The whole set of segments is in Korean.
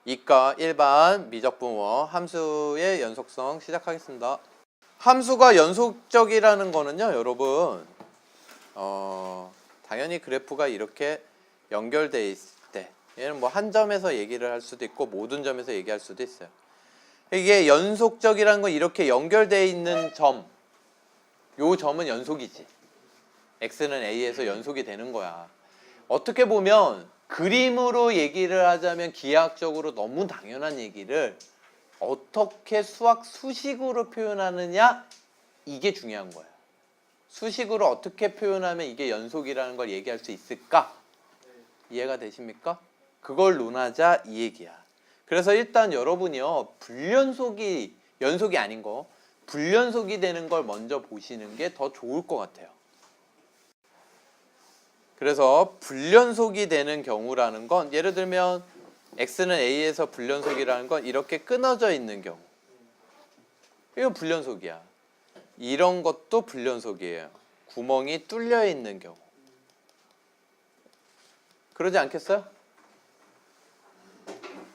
이과 일반 미적분모 함수의 연속성 시작하겠습니다. 함수가 연속적이라는 거는요, 여러분, 당연히 그래프가 이렇게 연결되어 있을 때, 얘는 뭐 한 점에서 얘기를 할 수도 있고 모든 점에서 얘기할 수도 있어요. 이게 연속적이라는 건 이렇게 연결되어 있는 점, 요 점은 연속이지. x는 a에서 연속이 되는 거야. 어떻게 보면 그림으로 얘기를 하자면 기하학적으로 너무 당연한 얘기를 어떻게 수학 수식으로 표현하느냐, 이게 중요한 거예요. 수식으로 어떻게 표현하면 이게 연속이라는 걸 얘기할 수 있을까? 이해가 되십니까? 그걸 논하자 이 얘기야. 그래서 일단 여러분이요, 불연속이 연속이 아닌 거, 불연속이 되는 걸 먼저 보시는 게 더 좋을 것 같아요. 그래서 불연속이 되는 경우라는 건, 예를 들면 x는 a에서 불연속이라는 건 이렇게 끊어져 있는 경우, 이거 불연속이야. 이런 것도 불연속이에요. 구멍이 뚫려 있는 경우. 그러지 않겠어요?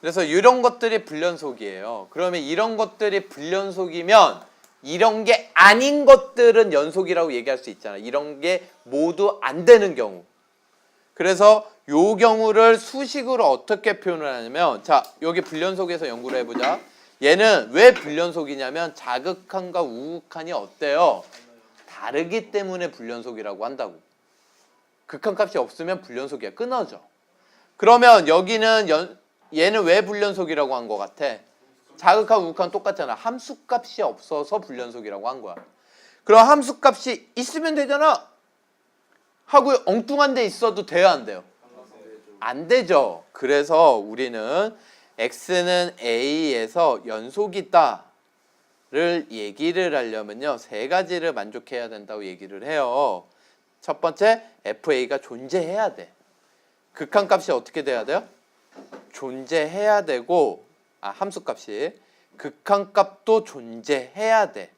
그래서 이런 것들이 불연속이에요. 그러면 이런 것들이 불연속이면 이런 게 아닌 것들은 연속이라고 얘기할 수 있잖아. 이런 게 모두 안 되는 경우. 그래서 요 경우를 수식으로 어떻게 표현을 하냐면, 자, 여기 불연속에서 연구를 해보자. 얘는 왜 불연속이냐면 자극한과 우극한이 어때요? 다르기 때문에 불연속이라고 한다고. 극한값이 없으면 불연속이야. 끊어져. 그러면 여기는 얘는 왜 불연속이라고 한 것 같아? 자극한 우극한 똑같잖아. 함수값이 없어서 불연속이라고 한 거야. 그럼 함수값이 있으면 되잖아. 하고 엉뚱한 데 있어도 돼요, 안 돼요? 안 되죠. 그래서 우리는 x는 a에서 연속이다 를 얘기를 하려면요, 세 가지를 만족해야 된다고 얘기를 해요. 첫 번째, fa가 존재해야 돼. 극한값이 어떻게 돼야 돼요? 존재해야 되고, 함수값이 극한값도 존재해야 돼.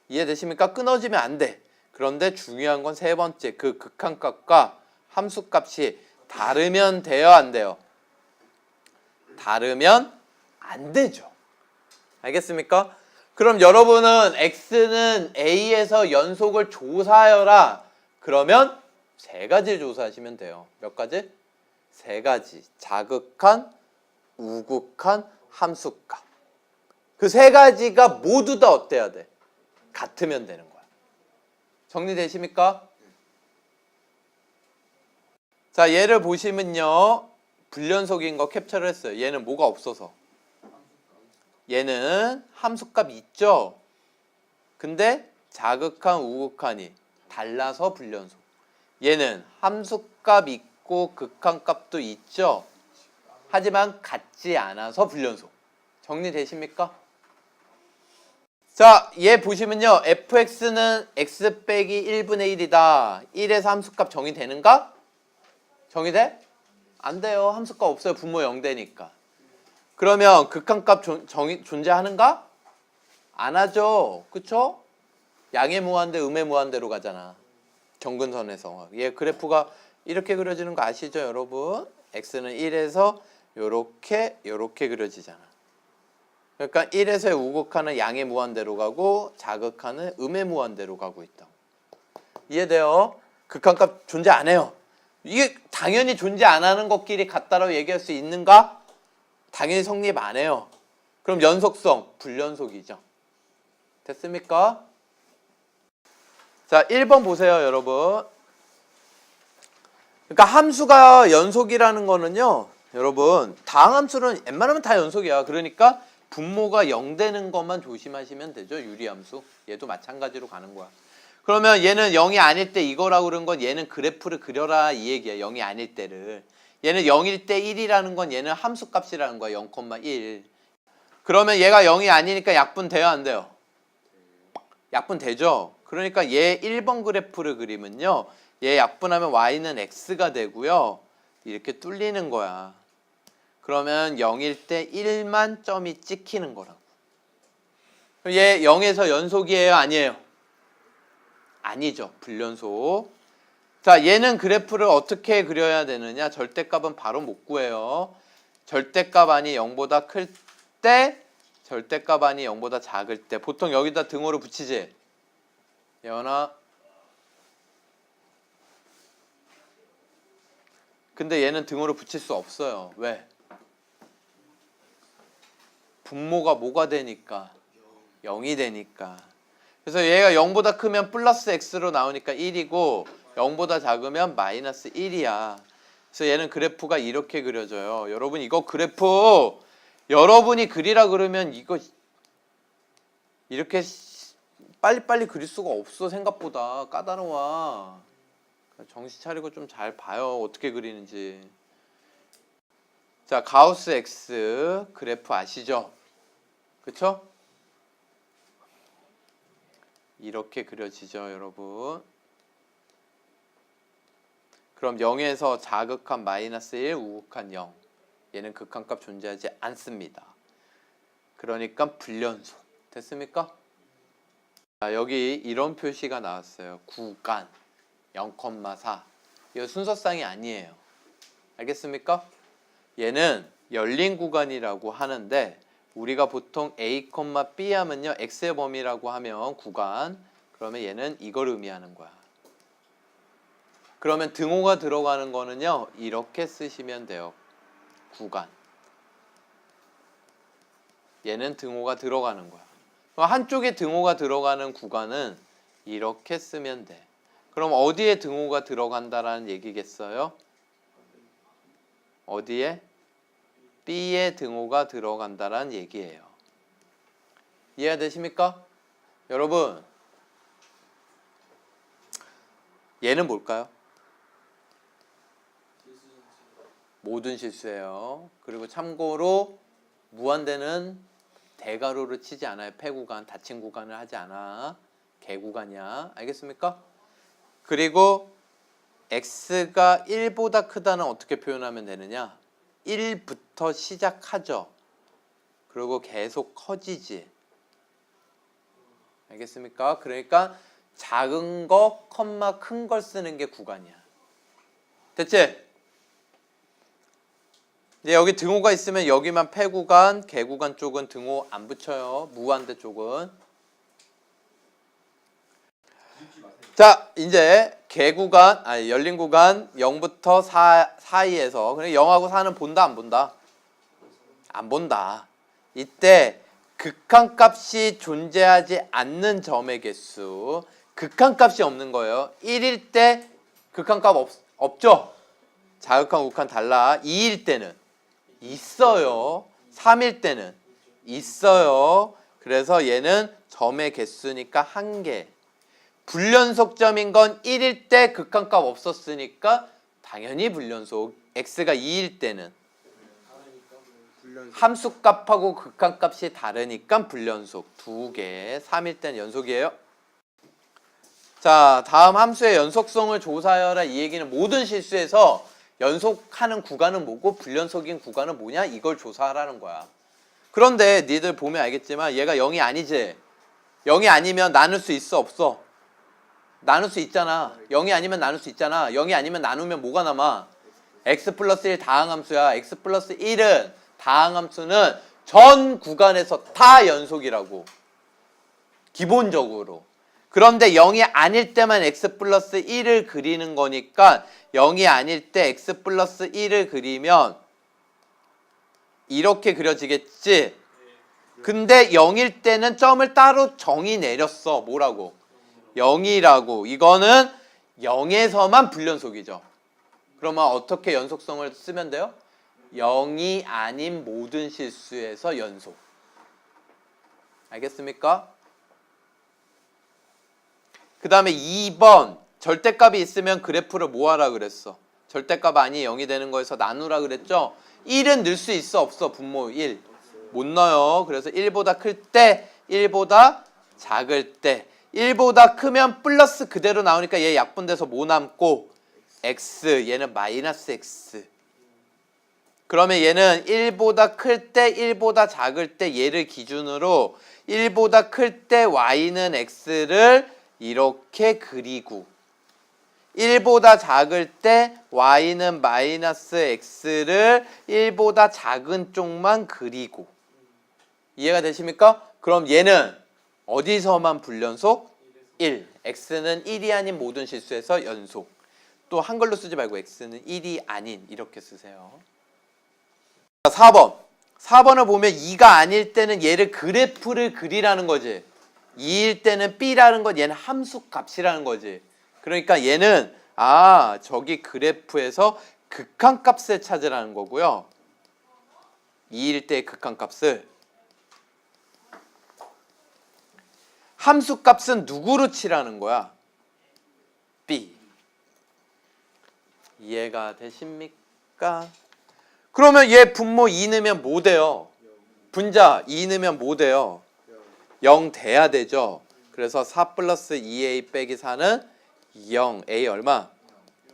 이해되십니까? 끊어지면 안 돼. 그런데 중요한 건 세 번째, 그 극한값과 함수값이 다르면 돼요, 안 돼요? 다르면 안 되죠. 알겠습니까? 그럼 여러분은 x는 a에서 연속을 조사하여라. 그러면 세 가지를 조사하시면 돼요. 몇 가지? 세 가지. 자극한, 우극한, 함수값. 그 세 가지가 모두 다 어때야 돼? 같으면 되는 거야. 정리되십니까? 자, 얘를 보시면요, 불연속인 거 캡처를 했어요. 얘는 뭐가 없어서. 얘는 함수값 있죠? 근데 자극한, 우극한이 달라서 불연속. 얘는 함수값 있고 극한값도 있죠? 하지만 같지 않아서 불연속. 정리되십니까? 자, 얘 보시면요, fx는 x 빼기 1분의 1이다. 1에서 함수값 정의되는가? 정의돼? 안 돼요. 함수값 없어요. 분모 0되니까. 그러면 극한값 존재하는가? 안 하죠. 그쵸? 양의 무한대, 음의 무한대로 가잖아. 경근선에서. 얘 그래프가 이렇게 그려지는 거 아시죠, 여러분? x는 1에서 요렇게 그려지잖아. 그러니까 1에서의 우극한은 양의 무한대로 가고 자극한은 음의 무한대로 가고 있다. 이해돼요? 극한값 존재 안 해요. 이게 당연히 존재 안 하는 것끼리 같다라고 얘기할 수 있는가? 당연히 성립 안 해요. 그럼 연속성, 불연속이죠. 됐습니까? 자, 1번 보세요, 여러분. 그러니까 함수가 연속이라는 거는요, 여러분, 다항함수는 웬만하면 다 연속이야. 그러니까 분모가 0 되는 것만 조심하시면 되죠. 유리함수. 얘도 마찬가지로 가는 거야. 그러면 얘는 0이 아닐 때 이거라고 그런 건 얘는 그래프를 그려라 이 얘기야. 0이 아닐 때를. 얘는 0일 때 1이라는 건 얘는 함수값이라는 거야. 0,1. 그러면 얘가 0이 아니니까 약분돼요, 안 돼요? 약분되죠. 그러니까 얘 1번 그래프를 그리면요, 얘 약분하면 y는 x가 되고요, 이렇게 뚫리는 거야. 그러면 0일 때 1만 점이 찍히는 거라고. 얘 0에서 연속이에요, 아니에요? 아니죠. 불연속. 자, 얘는 그래프를 어떻게 그려야 되느냐? 절대값은 바로 못 구해요. 절대값 아니 0보다 클 때, 절대값 아니 0보다 작을 때. 보통 여기다 등호를 붙이지? 예원아. 근데 얘는 등호를 붙일 수 없어요. 왜? 분모가 뭐가 되니까? 0이 되니까. 그래서 얘가 0보다 크면 플러스 x로 나오니까 1이고 0보다 작으면 마이너스 1이야. 그래서 얘는 그래프가 이렇게 그려져요. 여러분 이거 그래프 여러분이 그리라 그러면 이거 이렇게 빨리빨리 그릴 수가 없어. 생각보다 까다로워. 정신 차리고 좀 잘 봐요. 어떻게 그리는지. 자, 가우스 X 그래프 아시죠? 그쵸? 이렇게 그려지죠, 여러분. 그럼 0에서 자극한 마이너스 1, 우극한 0. 얘는 극한값 존재하지 않습니다. 그러니까 불연속. 됐습니까? 자, 여기 이런 표시가 나왔어요. 구간 0,4. 이거 순서쌍이 아니에요. 알겠습니까? 얘는 열린 구간이라고 하는데 우리가 보통 A, B 하면요. X의 범위라고 하면 구간. 그러면 얘는 이걸 의미하는 거야. 그러면 등호가 들어가는 거는요. 이렇게 쓰시면 돼요. 구간. 얘는 등호가 들어가는 거야. 한쪽에 등호가 들어가는 구간은 이렇게 쓰면 돼. 그럼 어디에 등호가 들어간다라는 얘기겠어요? 어디에? B에 등호가 들어간다라는 얘기예요. 이해되십니까? 여러분, 얘는 뭘까요? 모든 실수예요. 그리고 참고로 무한대는 대괄호를 치지 않아요. 폐구간, 닫힌 구간을 하지 않아. 개구간이야. 알겠습니까? 그리고 x가 1보다 크다는 어떻게 표현하면 되느냐? 1부터 시작하죠. 그리고 계속 커지지. 알겠습니까? 그러니까 작은 거, 컴마 큰 걸 쓰는 게 구간이야. 됐지? 이제 여기 등호가 있으면 여기만 폐구간, 개구간 쪽은 등호 안 붙여요. 무한대 쪽은. 자, 이제 개구간, 아니 열린 구간 0부터 4 사이에서 그냥 0하고 4는 본다 안 본다? 안 본다. 이때 극한값이 존재하지 않는 점의 개수, 극한값이 없는 거예요. 1일 때 극한값 없죠? 자극한 우극한 달라. 2일 때는 있어요. 3일 때는 있어요. 그래서 얘는 점의 개수니까 1개. 불연속점인 건 1일 때 극한값 없었으니까 당연히 불연속. x가 2일 때는 함수값하고 극한값이 다르니까 불연속. 2개. 3일 때는 연속이에요. 자, 다음 함수의 연속성을 조사하여라. 이 얘기는 모든 실수에서 연속하는 구간은 뭐고 불연속인 구간은 뭐냐? 이걸 조사하라는 거야. 그런데 니들 보면 알겠지만 얘가 0이 아니지? 0이 아니면 나눌 수 있어 없어? 나눌 수 있잖아. 0이 아니면 나눌 수 있잖아. 0이 아니면 나누면 뭐가 남아? x 플러스 1 다항함수야. x 플러스 1은 다항함수는 전 구간에서 다 연속이라고. 기본적으로. 그런데 0이 아닐 때만 x 플러스 1을 그리는 거니까 0이 아닐 때 x 플러스 1을 그리면 이렇게 그려지겠지? 근데 0일 때는 점을 따로 정의 내렸어. 뭐라고? 0이라고. 이거는 0에서만 불연속이죠. 그러면 어떻게 연속성을 쓰면 돼요? 0이 아닌 모든 실수에서 연속. 알겠습니까? 그 다음에 2번 절대값이 있으면 그래프를 뭐 하라 그랬어? 절대값 아니 0이 되는 거에서 나누라 그랬죠? 1은 넣을 수 있어 없어? 분모 1 못 넣어요. 그래서 1보다 클 때 1보다 작을 때 1보다 크면 플러스 그대로 나오니까 얘 약분돼서 뭐 남고? x. 얘는 마이너스 x. 그러면 얘는 1보다 클 때 1보다 작을 때 얘를 기준으로 1보다 클 때 y는 x를 이렇게 그리고 1보다 작을 때 y는 마이너스 x를 1보다 작은 쪽만 그리고. 이해가 되십니까? 그럼 얘는 어디서만 불연속? 1. x는 1이 아닌 모든 실수에서 연속. 또 한글로 쓰지 말고 x는 1이 아닌 이렇게 쓰세요. 4번. 4번을 보면 2가 아닐 때는 얘를 그래프를 그리라는 거지. 2일 때는 b라는 건 얘는 함수 값이라는 거지. 그러니까 얘는 저기 그래프에서 극한값을 찾으라는 거고요. 2일 때의 극한값을. 함수값은 누구로 치라는 거야? b. 이해가 되십니까? 그러면 얘 분모 2 넣으면 뭐 돼요? 분자 2 넣으면 뭐 돼요? 0 돼야 되죠. 그래서 4 플러스 2a 빼기 4는 0. a 얼마?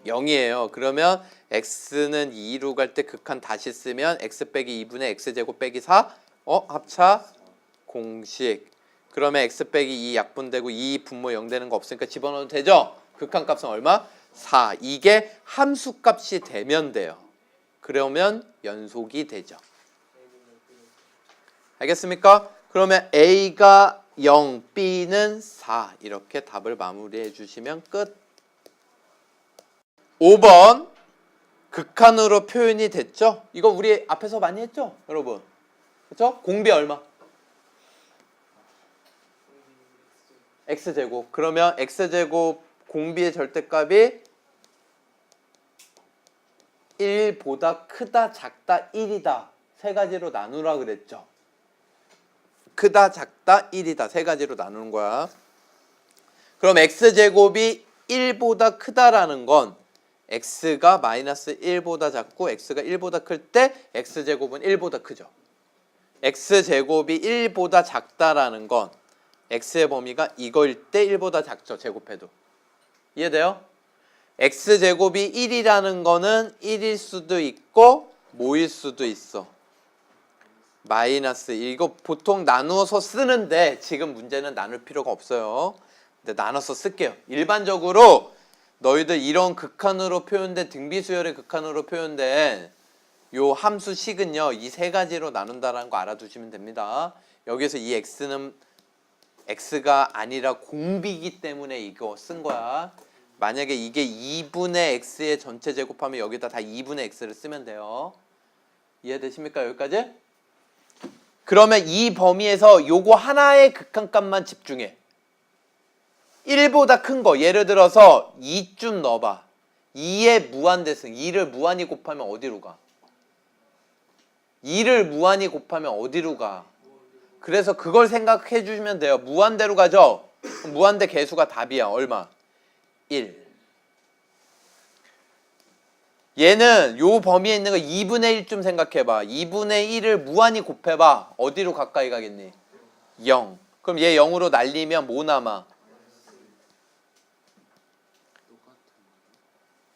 0이에요. 그러면 x는 2로 갈 때 극한 다시 쓰면 x 빼기 2분의 x제곱 빼기 4. 합차 공식. 그러면 x 빼기 2 약분되고 2 분모 0 되는 거 없으니까 집어넣어도 되죠? 극한값은 얼마? 4. 이게 함수값이 되면 돼요. 그러면 연속이 되죠. 알겠습니까? 그러면 a가 0, b는 4. 이렇게 답을 마무리해 주시면 끝. 5번 극한으로 표현이 됐죠? 이거 우리 앞에서 많이 했죠? 여러분. 그렇죠? 공비 얼마? x제곱. 그러면 x제곱 공비의 절대값이 1보다 크다, 작다, 1이다. 세 가지로 나누라 그랬죠. 크다, 작다, 1이다. 세 가지로 나누는 거야. 그럼 x제곱이 1보다 크다라는 건 x가 마이너스 1보다 작고 x가 1보다 클 때 x제곱은 1보다 크죠. x제곱이 1보다 작다라는 건 x의 범위가 이거일 때 1보다 작죠. 제곱해도. 이해돼요? x제곱이 1이라는 거는 1일 수도 있고 뭐일 수도 있어. 마이너스 1. 이거 보통 나누어서 쓰는데 지금 문제는 나눌 필요가 없어요. 근데 나눠서 쓸게요. 일반적으로 너희들 이런 극한으로 표현된 등비수열의 극한으로 표현된 요 함수식은요. 이 세 가지로 나눈다라는 거 알아두시면 됩니다. 여기서 이 x는 x가 아니라 공비이기 때문에 이거 쓴 거야. 만약에 이게 2분의 x의 전체 제곱하면 여기다 다 2분의 x를 쓰면 돼요. 이해되십니까? 여기까지? 그러면 이 범위에서 요거 하나의 극한값만 집중해. 1보다 큰 거 예를 들어서 2쯤 넣어봐. 2의 무한대승. 2를 무한히 곱하면 어디로 가? 2를 무한히 곱하면 어디로 가? 그래서 그걸 생각해 주시면 돼요. 무한대로 가죠? 무한대 개수가 답이야. 얼마? 1. 얘는 요 범위에 있는 거 2분의 1쯤 생각해봐. 2분의 1을 무한히 곱해봐. 어디로 가까이 가겠니? 0. 그럼 얘 0으로 날리면 뭐 남아?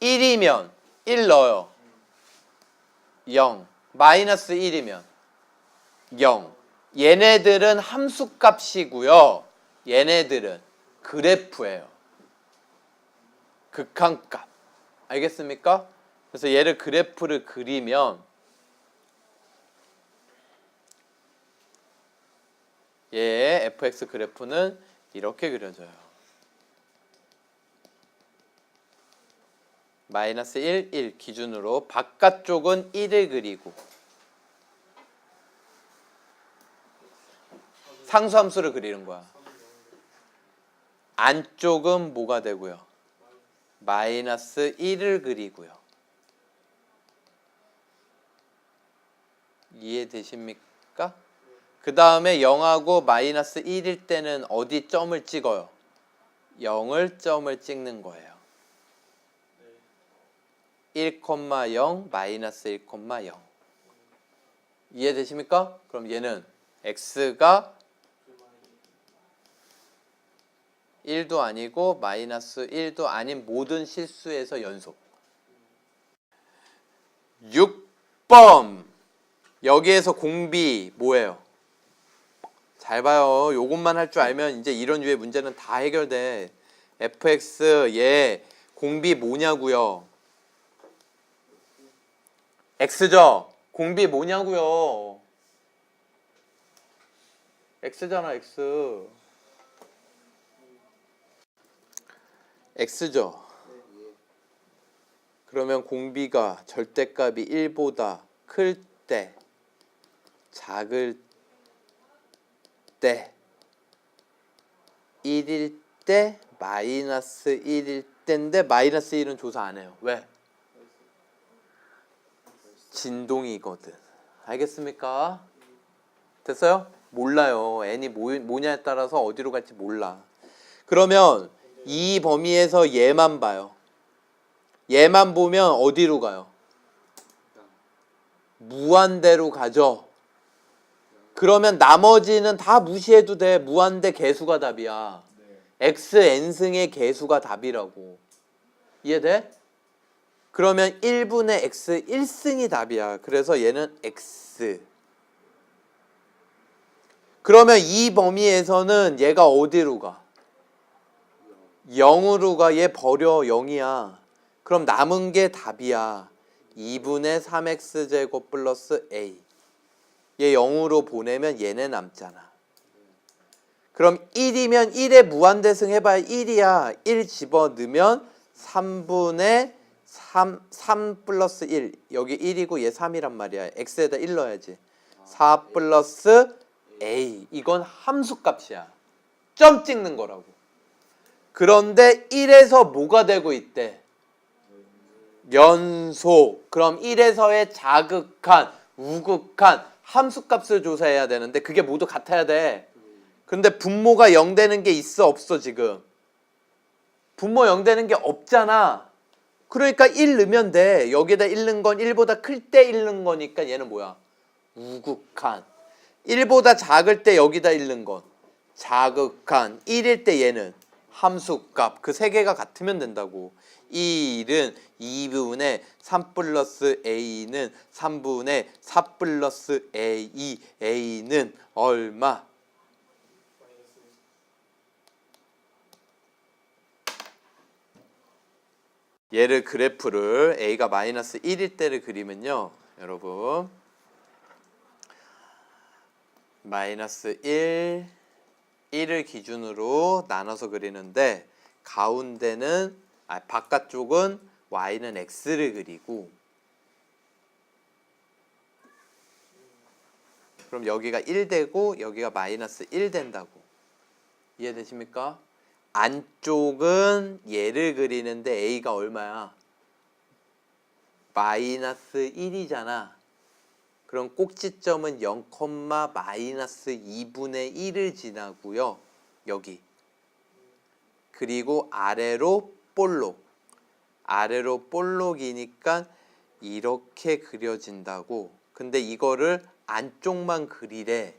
1이면 1 넣어요. 0. 마이너스 1이면 0. 얘네들은 함수값이고요. 얘네들은 그래프예요. 극한값. 알겠습니까? 그래서 얘를 그래프를 그리면 얘의 fx 그래프는 이렇게 그려져요. 마이너스 1, 1 기준으로 바깥쪽은 1을 그리고 상수함수를 그리는 거야. 안쪽은 뭐가 되고요? 마이너스 1을 그리고요. 이해되십니까? 그 다음에 0하고 마이너스 1일 때는 어디 점을 찍어요? 0을 점을 찍는 거예요. 1,0 마이너스 1,0 이해되십니까? 그럼 얘는 x가 1도 아니고 마이너스 1도 아닌 모든 실수에서 연속. 6번 여기에서 공비 뭐예요? 잘 봐요. 요것만 할 줄 알면 이제 이런 유의 문제는 다 해결돼. fx 얘 공비 뭐냐고요? x죠? 공비 뭐냐고요? x잖아, x. x죠? 그러면 공비가 절대값이 1보다 클 때, 작을 때, 1일 때, 마이너스 1일 때인데 마이너스 1은 조사 안 해요. 왜? 진동이거든. 알겠습니까? 됐어요? 몰라요. n이 뭐냐에 따라서 어디로 갈지 몰라. 그러면 이 범위에서 얘만 봐요. 얘만 보면 어디로 가요? 무한대로 가죠. 그러면 나머지는 다 무시해도 돼. 무한대 개수가 답이야. x n승의 개수가 답이라고. 이해돼? 그러면 1분의 x 1승이 답이야. 그래서 얘는 x. 그러면 이 범위에서는 얘가 어디로 가? 0으로 가. 얘 버려. 0이야. 그럼 남은 게 답이야. 2분의 3x제곱 플러스 a. 얘 0으로 보내면 얘네 남잖아. 그럼 1이면 1에 무한대승 해봐야 1이야. 1 집어넣으면 3분의 3 플러스 1. 여기 1이고 얘 3이란 말이야. x에다 1 넣어야지. 4 플러스 a. 이건 함수값이야. 점 찍는 거라고. 그런데 1에서 뭐가 되고 있대? 연속. 그럼 1에서의 자극한, 우극한 함수값을 조사해야 되는데 그게 모두 같아야 돼. 근데 분모가 0 되는 게 있어 없어 지금? 분모 0 되는 게 없잖아. 그러니까 1 넣으면 돼. 여기다 1 넣은 건 1보다 클 때 1 넣은 거니까 얘는 뭐야? 우극한. 1보다 작을 때 여기다 1 넣은 건 자극한. 1일 때 얘는 함수값. 그 세 개가 같으면 된다고. 이 1은 2분의 3 플러스 a는 3분의 4 플러스 a. a는 얼마? 얘를 그래프를 a가 마이너스 1일 때를 그리면요. 여러분 마이너스 1, 1을 기준으로 나눠서 그리는데 가운데는 바깥쪽은 y는 x를 그리고 그럼 여기가 1 되고 여기가 마이너스 1 된다고. 이해되십니까? 안쪽은 얘를 그리는데 a가 얼마야? 마이너스 1이잖아. 그럼 꼭지점은 0, 마이너스 2분의 1을 지나고요. 여기. 그리고 아래로 볼록. 아래로 볼록이니까 이렇게 그려진다고. 근데 이거를 안쪽만 그리래.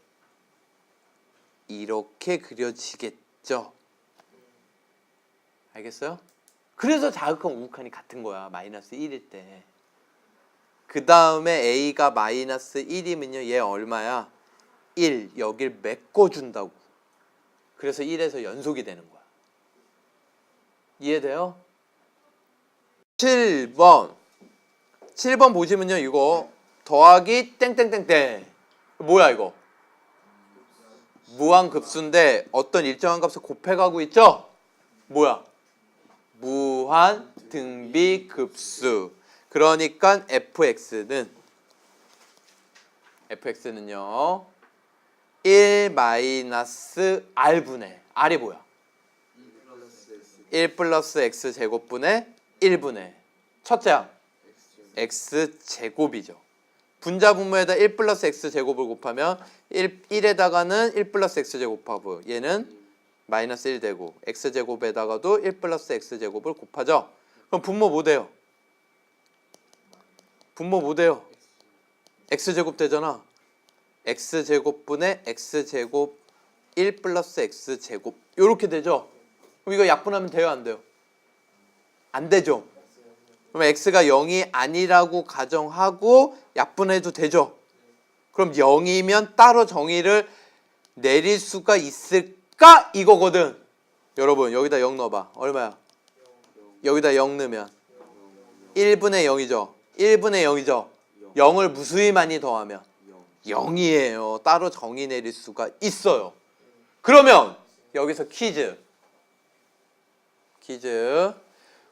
이렇게 그려지겠죠? 알겠어요? 그래서 자극한 우극한이 같은 거야. 마이너스 1일 때. 그 다음에 a가 마이너스 1이면요. 얘 얼마야? 1. 여길 메꿔준다고. 그래서 1에서 연속이 되는 거야. 이해돼요? 7번. 7번 보시면요. 이거 더하기 땡땡땡땡. 뭐야 이거? 무한급수인데 어떤 일정한 값을 곱해가고 있죠? 뭐야? 무한등비급수. 그러니까 fx는요 1 마이너스 r분의 r이 뭐야? 1 플러스 x 제곱분의 1분의 첫째야 x 제곱이죠. 분자 분모에다 1 플러스 x 제곱을 곱하면 1에다가는 1 플러스 x 제곱 곱하고 얘는 마이너스 1 되고 x 제곱에다가도 1 플러스 x 제곱을 곱하죠. 그럼 분모 뭐 돼요? 분모 뭐 돼요? x제곱 되잖아. x제곱분의 x제곱 1 플러스 x제곱 요렇게 되죠? 그럼 이거 약분하면 돼요? 안 돼요? 안 되죠? 그럼 x가 0이 아니라고 가정하고 약분해도 되죠? 그럼 0이면 따로 정의를 내릴 수가 있을까? 이거거든. 여러분 여기다 0 넣어봐. 얼마야? 여기다 0 넣으면 1분의 0이죠. 1분의 0이죠. 0을 무수히 많이 더하면 0이에요. 따로 정의 내릴 수가 있어요. 그러면 여기서 퀴즈.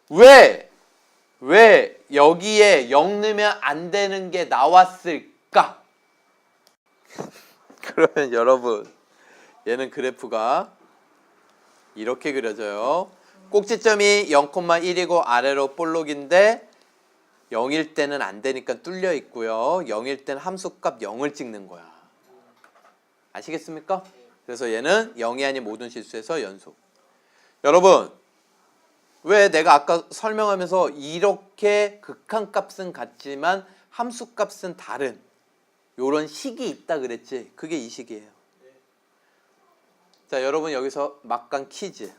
왜 여기에 0 넣으면 안 되는 게 나왔을까? 그러면 여러분, 얘는 그래프가 이렇게 그려져요. 꼭지점이 0,1이고 아래로 볼록인데 0일 때는 안 되니까 뚫려 있고요. 0일 때는 함수값 0을 찍는 거야. 아시겠습니까? 그래서 얘는 0이 아닌 모든 실수에서 연속. 여러분, 왜 내가 아까 설명하면서 이렇게 극한값은 같지만 함수값은 다른 요런 식이 있다 그랬지? 그게 이 식이에요. 자, 여러분 여기서 막간 퀴즈.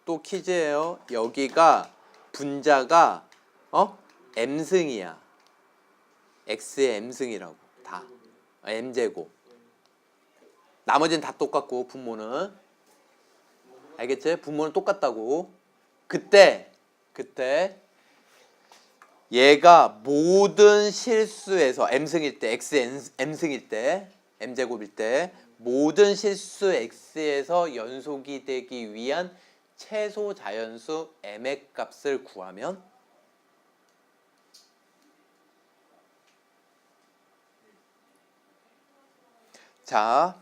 또 퀴즈예요. 여기가 분자가 m승이야. x의 m승이라고. 다 m제곱. 나머지는 다 똑같고 분모는 알겠지? 분모는 똑같다고. 그때 얘가 모든 실수에서 m승일 때, x m승일 때, m제곱일 때 모든 실수 x에서 연속이 되기 위한 최소 자연수 m의 값을 구하면 자,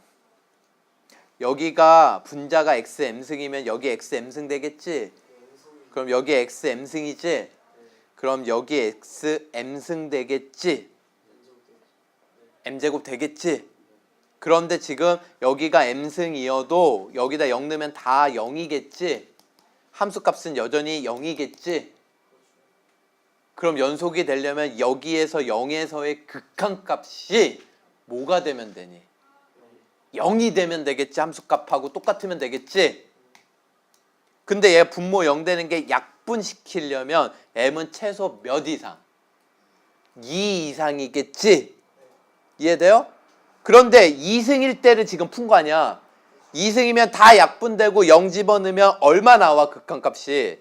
여기가 분자가 x m승이면 여기 x m승 되겠지? 그럼 여기 x m승이지? 그럼 여기 x m승 되겠지? m제곱 되겠지? 그런데 지금 여기가 m승이어도 여기다 0 넣으면 다 0이겠지? 함수값은 여전히 0이겠지? 그럼 연속이 되려면 여기에서 0에서의 극한값이 뭐가 되면 되니? 0이 되면 되겠지? 함수값하고 똑같으면 되겠지? 근데 얘 분모 0 되는 게 약분시키려면 m은 최소 몇 이상? 2 이상이겠지? 이해돼요? 그런데 2승일 때를 지금 푼 거 아니야. 2승이면 다 약분되고 0 집어넣으면 얼마 나와? 극한값이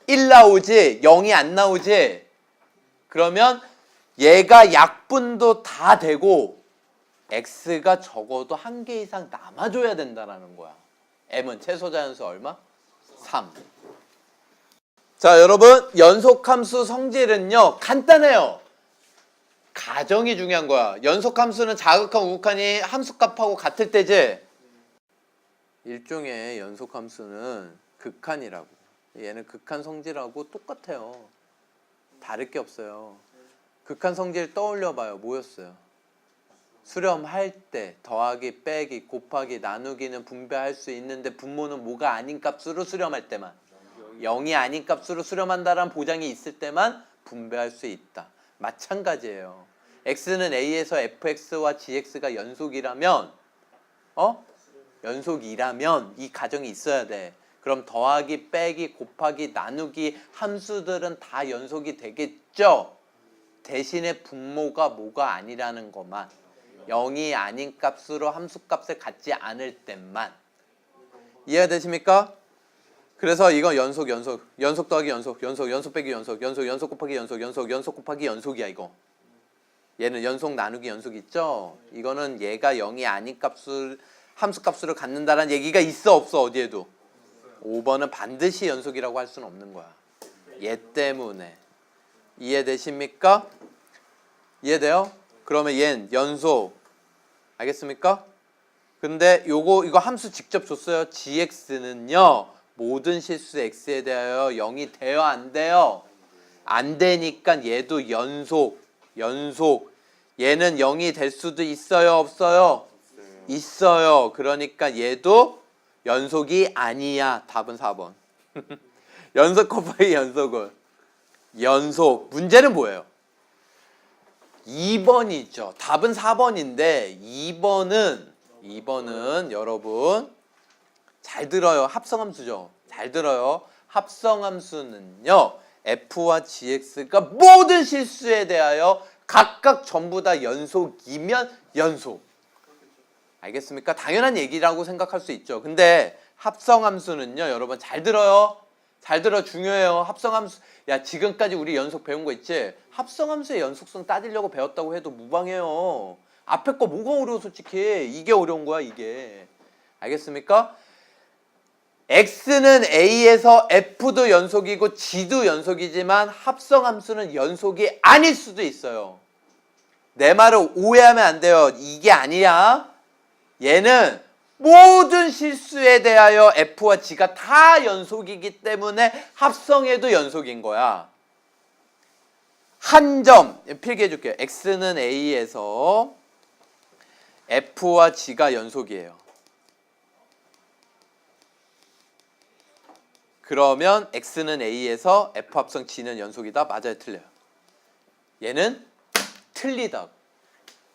1 나오지? 0이 안 나오지? 그러면 얘가 약분도 다 되고 x가 적어도 1개 이상 남아줘야 된다는 거야. m은 최소자연수 얼마? 3. 자, 여러분 연속함수 성질은요 간단해요. 가정이 중요한 거야. 연속함수는 자극한 우극한이 함수값하고 같을 때지. 일종의 연속함수는 극한이라고. 얘는 극한 성질하고 똑같아요. 다를 게 없어요. 극한 성질 떠올려봐요. 뭐였어요? 수렴할 때 더하기, 빼기, 곱하기, 나누기는 분배할 수 있는데 분모는 뭐가 아닌 값으로 수렴할 때만, 0이 아닌 값으로 수렴한다라는 보장이 있을 때만 분배할 수 있다. 마찬가지예요. x는 a에서 fx와 gx가 연속이라면 연속이라면 이 가정이 있어야 돼. 그럼 더하기, 빼기, 곱하기, 나누기 함수들은 다 연속이 되겠죠? 대신에 분모가 뭐가 아니라는 것만, 0이 아닌 값으로 함수값을 갖지 않을 때만. 이해가 되십니까? 그래서 이건 연속 더하기 연속 빼기 연속 곱하기 연속 곱하기 연속이야 이거. 얘는 연속 나누기 연속 있죠? 이거는 얘가 0이 아닌 값을 함수값으로 갖는다라는 얘기가 있어 없어? 어디에도? 5번은 반드시 연속이라고 할 수는 없는 거야. 얘 때문에. 이해되십니까? 이해돼요? 그러면 얘는 연속. 알겠습니까? 근데 이거 함수 직접 줬어요. gx는요. 모든 실수 x에 대하여 0이 돼요? 안 돼요? 안 되니까 얘도 연속. 얘는 0이 될 수도 있어요? 없어요? 있어요. 그러니까 얘도 연속이 아니야. 답은 4번. 연속 곱하기 연속은 연속. 문제는 뭐예요? 2번이죠. 답은 4번인데 2번은 여러분 잘 들어요. 합성함수죠. 잘 들어요. 합성함수는요. f와 gx가 모든 실수에 대하여 각각 전부 다 연속이면 연속. 알겠습니까? 당연한 얘기라고 생각할 수 있죠. 근데 합성함수는요, 여러분 잘 들어요. 잘 들어, 중요해요. 합성함수. 야, 지금까지 우리 연속 배운 거 있지? 합성함수의 연속성 따지려고 배웠다고 해도 무방해요. 앞에 거 뭐가 어려워, 솔직히. 이게 어려운 거야, 이게. 알겠습니까? X는 A에서 F도 연속이고 G도 연속이지만 합성함수는 연속이 아닐 수도 있어요. 내 말을 오해하면 안 돼요. 이게 아니야. 얘는 모든 실수에 대하여 F와 G가 다 연속이기 때문에 합성해도 연속인 거야. 한 점 필기해 줄게요. X는 A에서 F와 G가 연속이에요. 그러면 X는 A에서 F 합성 G는 연속이다? 맞아요, 틀려요? 얘는 틀리다고.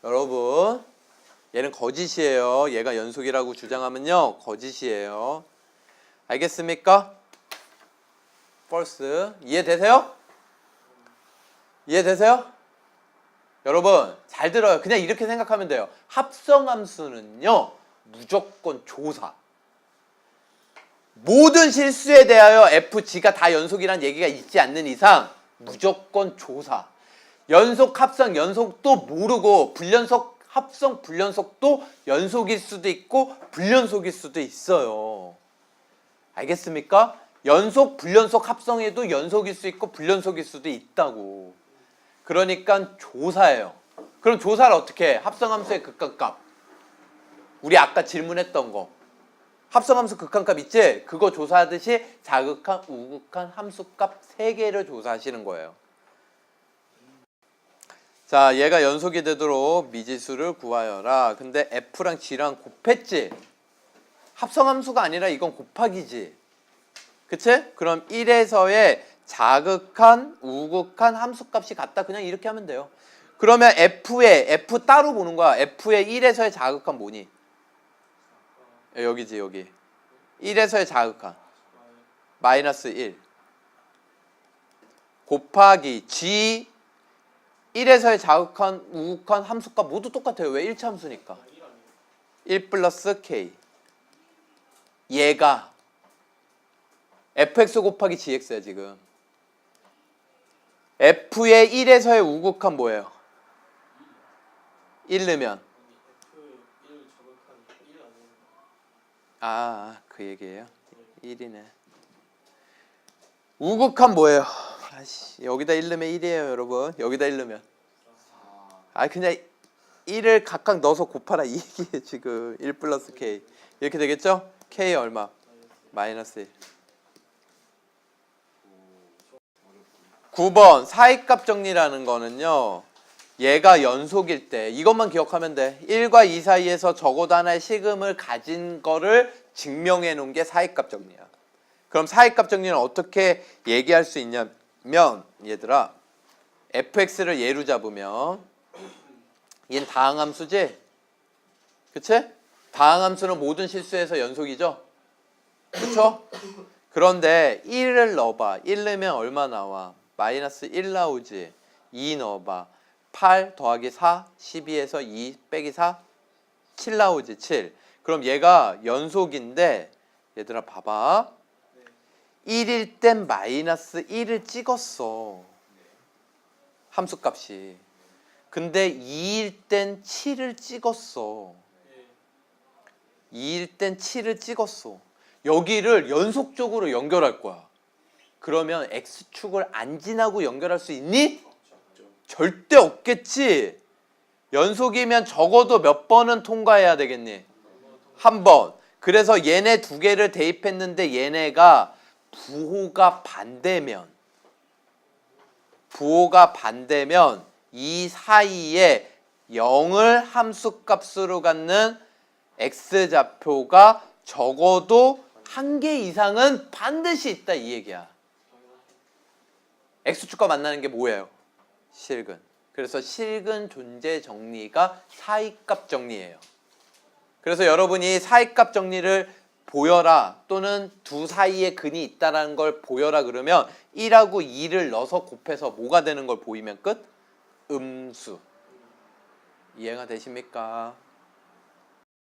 여러분, 얘는 거짓이에요. 얘가 연속이라고 주장하면요, 거짓이에요. 알겠습니까? false. 이해되세요? 이해되세요? 여러분, 잘 들어요. 그냥 이렇게 생각하면 돼요. 합성함수는요, 무조건 조사. 모든 실수에 대하여 F, G가 다 연속이라는 얘기가 있지 않는 이상 무조건 조사. 연속, 합성, 연속도 모르고 불연속, 합성, 불연속도 연속일 수도 있고 불연속일 수도 있어요. 알겠습니까? 연속, 불연속, 합성에도 연속일 수 있고 불연속일 수도 있다고. 그러니까 조사예요. 그럼 조사를 어떻게 해? 합성함수의 극한값. 우리 아까 질문했던 거. 합성함수 극한값 있지? 그거 조사하듯이 자극한, 우극한 함수값 3개를 조사하시는 거예요. 자, 얘가 연속이 되도록 미지수를 구하여라. 근데 F랑 G랑 곱했지? 합성함수가 아니라 이건 곱하기지. 그치? 그럼 1에서의 자극한, 우극한 함수값이 같다. 그냥 이렇게 하면 돼요. 그러면 F 따로 보는 거야. F의 1에서의 자극한 뭐니? 여기지, 여기. 1에서의 자극한 마이너스 1 곱하기 G 1에서의 자극한, 우극한 함수값 모두 똑같아요. 왜? 1차 함수니까. 1 플러스 K. 얘가 fx 곱하기 gx야, 지금. f의 1에서의 우극한 뭐예요? 1 넣으면 그 얘기예요? 1이네. 우극한 뭐예요? 아씨, 여기다 1 넣으면 1이에요, 여러분. 여기다 1 넣으면. 그냥 1을 각각 넣어서 곱하라 이 얘기예요, 지금. 1 플러스 k. 이렇게 되겠죠? k 얼마? 마이너스 1. 9번 사이값 정리라는 거는요, 얘가 연속일 때 이것만 기억하면 돼. 1과 2 사이에서 적어도 하나의 식음을 가진 거를 증명해 놓은 게 사이값 정리야. 그럼 사이값 정리는 어떻게 얘기할 수 있냐면, 얘들아, fx를 예로 잡으면 얘는 다항함수지? 그치? 다항함수는 모든 실수에서 연속이죠? 그쵸? 그런데 1을 넣어봐. 1 넣으면 얼마 나와? 마이너스 1 나오지. 2 넣어봐. 8 더하기 4, 12에서 2 빼기 4, 7 나오지, 7. 그럼 얘가 연속인데, 얘들아 봐봐. 1일 땐 마이너스 1을 찍었어. 함수값이. 근데 2일 땐 7을 찍었어. 2일 땐 7을 찍었어. 여기를 연속적으로 연결할 거야. 그러면 X축을 안 지나고 연결할 수 있니? 절대 없겠지. 연속이면 적어도 몇 번은 통과해야 되겠니? 한 번. 그래서 얘네 두 개를 대입했는데 얘네가 부호가 반대면 이 사이에 0을 함수값으로 갖는 X좌표가 적어도 한 개 이상은 반드시 있다, 이 얘기야. X축과 만나는 게 뭐예요? 실근. 그래서 실근 존재 정리가 사이값 정리예요. 그래서 여러분이 사이값 정리를 보여라, 또는 두 사이에 근이 있다는 걸 보여라 그러면 1하고 2를 넣어서 곱해서 뭐가 되는 걸 보이면 끝? 음수. 이해가 되십니까?